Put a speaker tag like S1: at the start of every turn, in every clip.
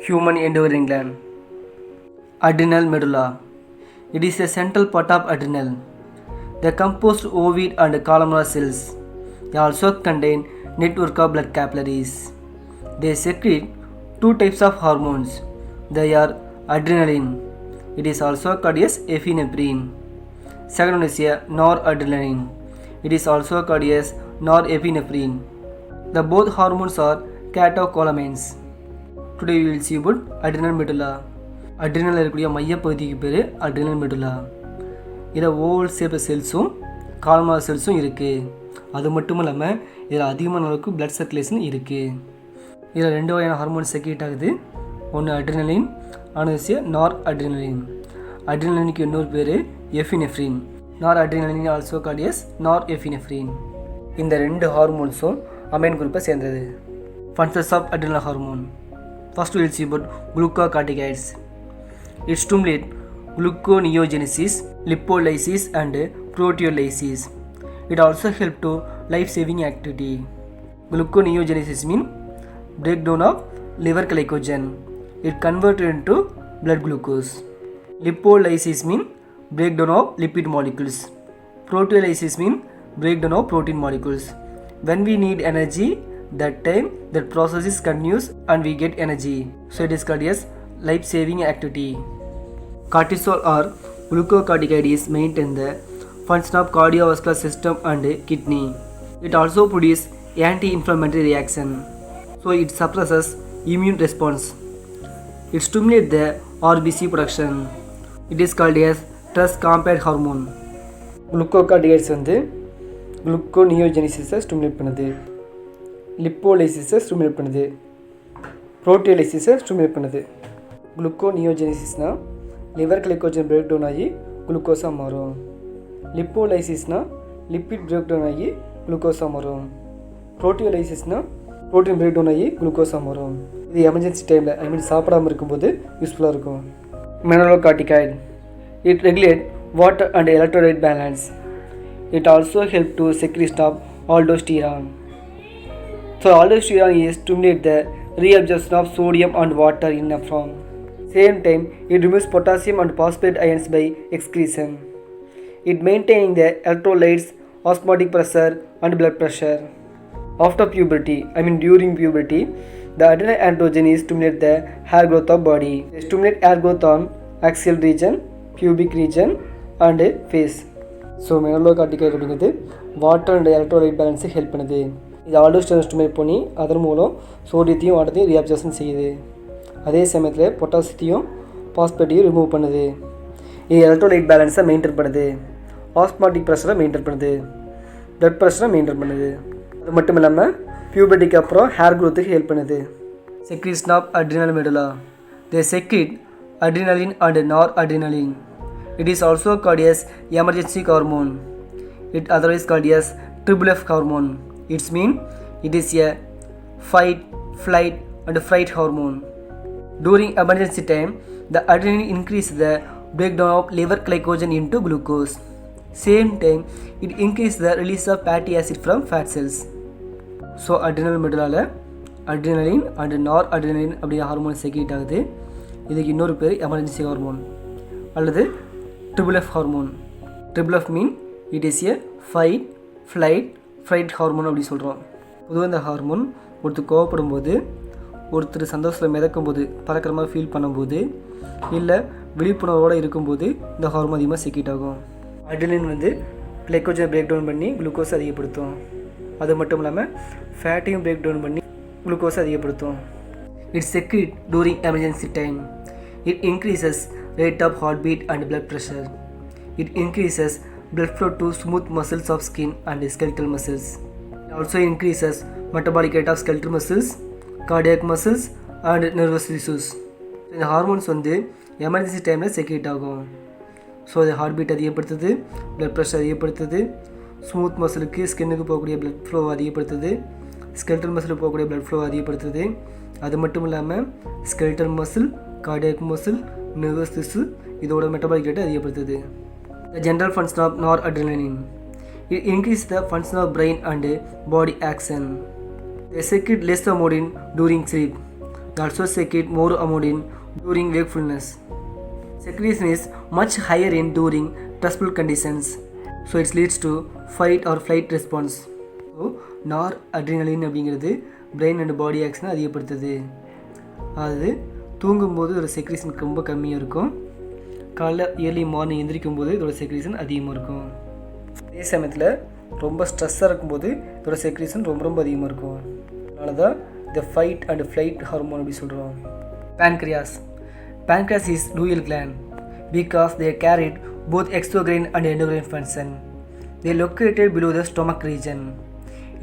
S1: Human enduring gland. Adrenal medulla. It is a central part of adrenal. They composed ovid and columnar cells. They also contain network of blood capillaries. They secrete two types of hormones. They are adrenaline. It is also called as epinephrine. Second one is noradrenaline. It is also called as norepinephrine. The both hormones are catecholamines. Today we will see about adrenal medulla. Adrenal இருக்கக்கூடிய மையப்பகுதிக்கு பேர் adrenal medulla. இதில் oval shape செல்ஸும் கால்மார் செல்ஸும் இருக்குது. அது மட்டும் இல்லாமல் இதில் அதிகமான அளவுக்கு பிளட் சர்க்குலேஷன் இருக்குது. இதில் ரெண்டு வகையான ஹார்மோன் செக்ரேட் ஆகுது. ஒன்று அட்ரினலின், அனு நார் அட்ரினலின். அட்ரினலினுக்கு இன்னொரு பேர் epinephrine. Noradrenaline also called as norepinephrine. இந்த ரெண்டு ஹார்மோன்ஸும் அமைன் குரூப்பை சேர்ந்தது. Functions of adrenal hormone. First we will see about glucocorticoids. It stimulates gluconeogenesis, lipolysis and proteolysis. It also helps to life-saving activity. Gluconeogenesis means breakdown of liver glycogen. It converted into blood glucose. Lipolysis means breakdown of lipid molecules. Proteolysis means breakdown of protein molecules. When we need energy, that time that process is continuous and we get energy, so it is called as life saving activity. Cortisol or glucocorticoid is maintain the function of cardiovascular system and kidney. It also produces anti-inflammatory reaction, so it suppresses immune response. It stimulates the RBC production. It is called as stress compared hormone. Glucocorticoids வந்து gluconeogenesis stimulate பண்ணுது, லிப்போலைசிஸை stimulate பண்ணுது, ப்ரோட்டியோலைசிஸை stimulate பண்ணுது. குளுக்கோனியோஜெனிசிஸ்னால் liver glycogen break down ஆகி குளுக்கோஸாக மாறும். லிப்போலைசிஸ்னால் lipid break down ஆகி குளுக்கோஸாக மாறும். ப்ரோட்டியோலைசிஸ்னால் protein break down ஆகி குளுக்கோஸாக மாறும். இது எமர்ஜென்சி டைமில் சாப்பிடாமல் இருக்கும்போது யூஸ்ஃபுல்லாக இருக்கும். Mineralocorticoid. It regulate water and electrolyte balance. It also help to secretion of aldosterone. So aldosterone is stimulate the reabsorption of sodium and water in nephron. Same time, it removes potassium and phosphate ions by excretion. It maintaining the electrolytes, osmotic pressure and blood pressure. After puberty, during puberty, the adrenal androgen is stimulate the hair growth of body. They stimulate hair growth on axial region, pubic region and face. So mineralocorticoid அப்படிங்கிறது water and electrolyte பேலன்ஸை help பண்ணுது. இது ஆல்டோஸ்டெரான் stimulate பண்ணி அதன் மூலம் சோடியத்தையும் வாட்டரையும் reabsorption செய்யுது. அதே சமயத்தில் பொட்டாசியத்தையும் பாஸ்பேட்டையும் ரிமூவ் பண்ணுது. இது எலக்ட்ரோலைட் பேலன்ஸை மெயின்டைன் பண்ணுது, ஆஸ்மாட்டிக் ப்ரெஷரை மெயின்டைன் பண்ணுது, பிளட் ப்ரெஷரை மெயின்டைன் பண்ணுது. அது மட்டும் இல்லாமல் பியூபர்ட்டிக்கு அப்புறம் ஹேர் க்ரோத்துக்கு ஹெல்ப் பண்ணுது. Secretion of adrenal medulla. They secrete adrenaline and noradrenaline. It is also called as emergency hormone. It otherwise called as triple F hormone. It means it is a fight, flight and fright hormone. During emergency time, the adrenaline increases the breakdown of liver glycogen into glucose. Same time, it increases the release of fatty acid from fat cells. So adrenal medulla adrenaline and noradrenaline அப்படிங்கிற hormone secrete ஆகுது. இதுக்கு இன்னொரு பேர் emergency hormone அல்லது triple F hormone. Triple F mean it is a fight, flight, fried hormone அப்படி சொல்கிறோம். பொதுவாக இந்த ஹார்மோன் ஒருத்தர் கோவப்படும் போது, ஒருத்தர் சந்தோஷத்தில் மிதக்கும் போது, பறக்கிற மாதிரி ஃபீல் பண்ணும்போது, இல்லை விழிப்புணர்வோடு இருக்கும்போது இந்த ஹார்மோன் அதிகமாக செக்ரீட் ஆகும். அட்ரினலின் வந்து கிளைக்கோஜனை பிரேக் டவுன் பண்ணி குளுக்கோஸை அதிகப்படுத்தும். அது மட்டும் இல்லாமல் ஃபேட்டையும் பிரேக் டவுன் பண்ணி குளுக்கோஸை அதிகப்படுத்தும். It's secrete during emergency time. It increases rate of heart beat and blood pressure. It increases blood flow to smooth muscles of skin and skeletal muscles. It also increases metabolic rate of skeletal muscles, cardiac muscles and nervous tissues. இந்த hormones வந்து emergency டைமில் secrete ஆகும். So அது heart beat அதிகப்படுத்துது, blood pressure அதிகப்படுத்துது, smooth மசிலுக்கு ஸ்கின்னுக்கு போகக்கூடிய பிளட் ஃப்ளோ அதிகப்படுத்துது, ஸ்கெல்டல் மசிலுக்கு போகக்கூடிய பிளட் ஃப்ளோ அதிகப்படுத்துது. அது மட்டும் இல்லாமல் skeletal muscle, cardiac muscle, nervous tissue இதோட மெட்டபாலிக் ரேட்டை அதிகப்படுத்துது. The general function of noradrenaline. It increases the function of brain and body action. They secrete less amount during sleep. They also secrete more ammonin during wakefulness. Secretion is much higher in during stressful conditions, so it leads to fight or flight response. So நார் adrenaline அப்படிங்கிறது brain and body ஆக்ஷனை அதிகப்படுத்துது. அது தூங்கும்போது இதோட secretion ரொம்ப கம்மியாக இருக்கும். காலைல early morning எந்திரிக்கும் போது இதோட செக்ரீஷன் அதிகமாக இருக்கும். அதே சமயத்தில் ரொம்ப ஸ்ட்ரெஸ்ஸாக இருக்கும்போது இதோட செக்ரீஷன் ரொம்ப ரொம்ப அதிகமாக இருக்கும். அதனால தான் இந்த ஃபைட் அண்ட் ஃப்ளைட் ஹார்மோன் அப்படி சொல்கிறோம். Pancreas is dual gland because they carried both exocrine and endocrine function. They are located below the stomach region.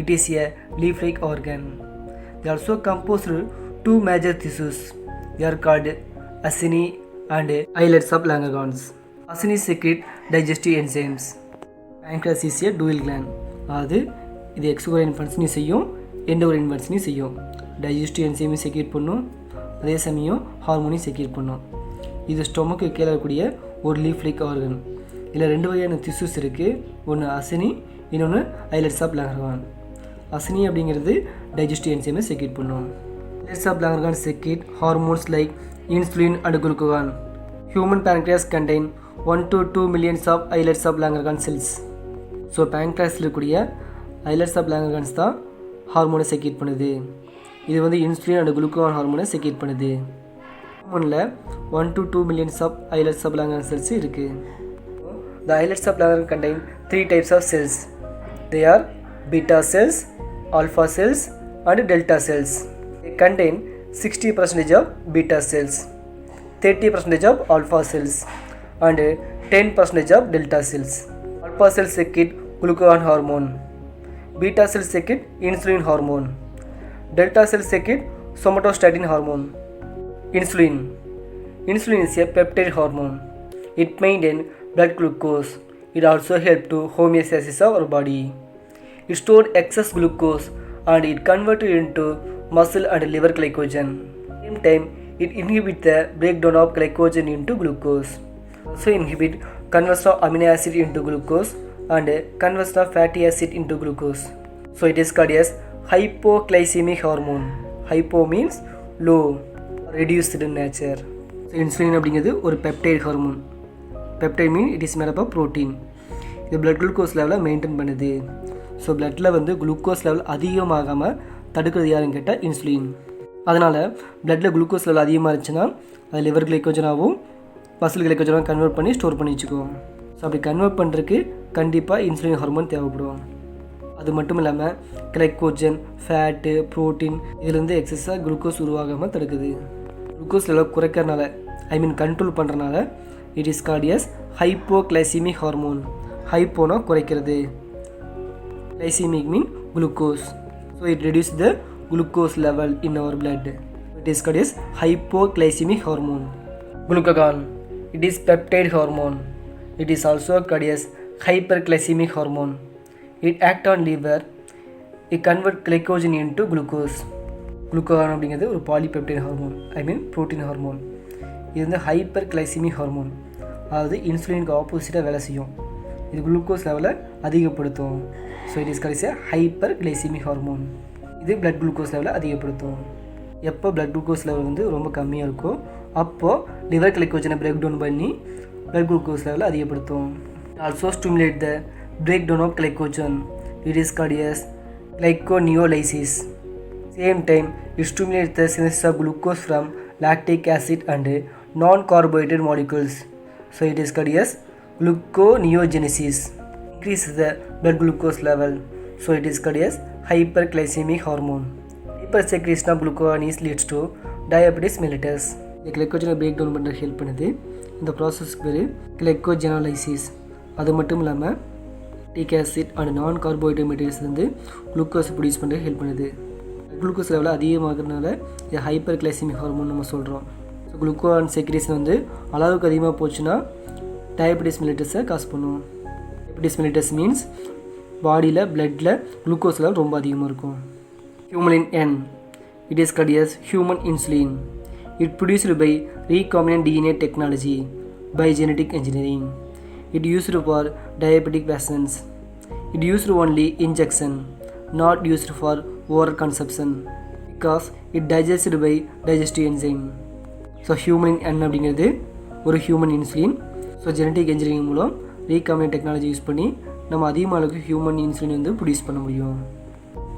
S1: It is a leaf-like organ. They also composed two major tissues. They are called acini and islets of Langerhans. Acini secrete digestive enzymes. Pancreas is a dual gland. அது இது exocrine ஃபங்க்ஷனையும் செய்யும், endocrine ஃபங்க்ஷனையும் செய்யும். Digestive என்சைமையும் secrete பண்ணும், அதே சமயம் ஹார்மோனையும் secrete பண்ணும். இது stomach கீழே இருக்கக்கூடிய ஒரு லீஃப் லைக் ஆர்கன். இதில் 2 வகையான திசுஸ் இருக்குது. ஒன்று அசினி, இன்னொன்று ஐலட்ஸ் ஆஃப் லாங்கர்ஹான். அசினி அப்படிங்கிறது டைஜஸ்டிவ் என்சைமை செக்ரேட் பண்ணும். Islets of Langerhans secrete hormones like insulin and glucagon. Human pancreas contain 1 to 2 millions of islets of Langerhans cells. So பேங்க்ரியாஸில் இருக்கக்கூடிய ஐலட்ஸ் ஆஃப் லாங்கர்ஹான்ஸ் தான் ஹார்மோனை செக்ரேட் பண்ணுது. இது வந்து இன்சுலின் அண்ட் குளுக்கோகான் ஹார்மோனை செக்ரேட் பண்ணுது. ஹார்மோனில் 1 to 2 millions of islets of Langerhans cells இருக்குது. The islets of Langerhans contain 3 types of cells. They are beta cells, alpha cells and delta cells. They contain 60% of beta cells, 30% of alpha cells and 10% of delta cells. Alpha cells secrete glucagon hormone. Beta cells secrete insulin hormone. Delta cells secrete somatostatin hormone. Insulin is a peptide hormone. It maintains blood glucose. It also helps to homeostasis of our body. It stores excess glucose and it converts it into muscle and liver glycogen. At the same time, it inhibits the breakdown of glycogen into glucose. Also inhibits conversion of amino acid into glucose and conversion of fatty acid into glucose. So it is called as hypoglycemic hormone. Hypo means low, reduced in nature. So insulin அப்படிங்கிறது ஒரு peptide hormone. Peptide mean it is made up protein. இது blood glucose லெவலை maintain பண்ணுது. So பிளட்டில் வந்து glucose level அதிகமாகாமல் தடுக்கிறது யாருன்னு கேட்டால் இன்சுலின். அதனால் பிளட்டில் குளுக்கோஸ் லெவல் அதிகமாக இருந்துச்சுன்னா அது லிவர் கிளைக்கோஜனாகவும் மசில் கிளைக்கோஜனாகவும் கன்வெர்ட் பண்ணி ஸ்டோர் பண்ணி வச்சுக்குவோம். ஸோ அப்படி கன்வெர்ட் பண்ணுறதுக்கு கண்டிப்பாக இன்சுலின் ஹார்மோன் தேவைப்படும். அது மட்டும் இல்லாமல் கிளைக்கோஜன், ஃபேட்டு, ப்ரோட்டீன் இதுலேருந்து எக்ஸஸாக குளுக்கோஸ் உருவாகாமல் தடுக்குது. குளுக்கோஸ் லெவல் குறைக்கிறனால கண்ட்ரோல் பண்ணுறனால it is called as hypoglycaemic hormone. ஹைப்போனா குறைக்கிறது, glycaemic mean glucose. So it reduce the glucose level in our blood. It is called as hypoglycaemic hormone. Glucagon it is peptide hormone. It is also called as hyperglycemic hormone. It acts on liver. It converts glycogen into glucose. Glucagon அப்படிங்கிறது ஒரு polypeptide hormone, protein hormone. இது வந்து ஹைப்பர்கிளைசிமிக் hormone, அதாவது இன்சுலினுக்கு ஆப்போசிட்டாக வேலை செய்யும். இது glucose லெவலை அதிகப்படுத்தும். So it is called a hyperglycaemic hormone. இது பிளட் குளுக்கோஸ் லெவலை அதிகப்படுத்தும். எப்போ பிளட் குளுக்கோஸ் லெவல் வந்து ரொம்ப கம்மியாக இருக்கோ அப்போது லிவர் கிளைக்கோஜனை பிரேக் டவுன் பண்ணி பிளட் குளுக்கோஸ் லெவலை அதிகப்படுத்தும். Also stimulate the breakdown of glycogen. It is called as glyconeolysis. Same time, it stimulates the synthesis of glucose from lactic acid and non-carbohydrate molecules. So it is called as gluconeogenesis. Increases the blood glucose level. So it is called as hyperglycemic hormone. Hypersecretion of glucagon leads to diabetes mellitus. இந்த கிளைக்கோஜனை break down பண்ணுற help பண்ணுது. இந்த ப்ராசஸ்க்கு பேர் கிளைக்கோஜெனாலைசிஸ். அது மட்டும் இல்லாமல் lactic acid and நான் carbohydrate materials வந்து குளுக்கோஸ் ப்ரொடியூஸ் பண்ணுற ஹெல்ப் பண்ணுது. குளுக்கோஸ் லெவலில் அதிகமாகிறதுனால இது ஹைப்பர் கிளைசிமிக் ஹார்மோன் நம்ம சொல்கிறோம். ஸோ குளுக்கோகான் செக்ரேஷன் வந்து அளவுக்கு அதிகமாக போச்சுன்னா டயபெட்டிஸ் மெலிட்டஸை காஸ் பண்ணும். டயபெட்டிஸ் மெலிட்டஸ் மீன்ஸ் பாடியில் பிளட்டில் குளுக்கோஸ் லெவல் ரொம்ப அதிகமாக இருக்கும். ஹியூமனின் N it is called as human insulin. It produced by recombinant DNA technology by genetic engineering. It used for diabetic patients. It used only injection, not used for oral consumption. Because it digested by digestive enzyme. So human என்ன அப்படிங்கிறது ஒரு human insulin. So genetic engineering மூலம் recombinant technology use பண்ணி நம்ம அதிகமாக அளவுக்கு human insulin வந்து produce பண்ண முடியும்.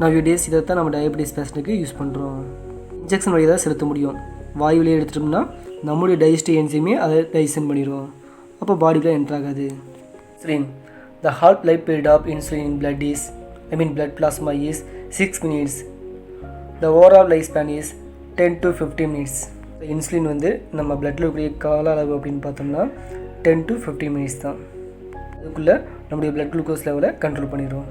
S1: நவ்டேஸ் இதை தான் நம்ம டயபெட்டிஸ் பேஷண்ட்டுக்கு யூஸ் பண்ணுறோம். இன்ஜெக்ஷன் வழியாக தான் செலுத்த முடியும். வாயுவிலே எடுத்துட்டோம்னா நம்மளுடைய டைஜஸ்டிவ் என்சைமே அதை டைஜஷன் பண்ணிடும். அப்போ பாடிக்குள்ளே என்ட்ரு ஆகாது. Insulin. The half life period of insulin in blood plasma is 6 minutes. The overall lifespan is 10 to 15 minutes. Insulin வந்து நம்ம பிளட்டில் இருக்கக்கூடிய கால அளவு அப்படின்னு பார்த்தோம்னா 10 to 15 minutes தான். அதுக்குள்ளே நம்முடைய பிளட் குளுக்கோஸ் லெவலை கண்ட்ரோல் பண்ணிடுவோம்.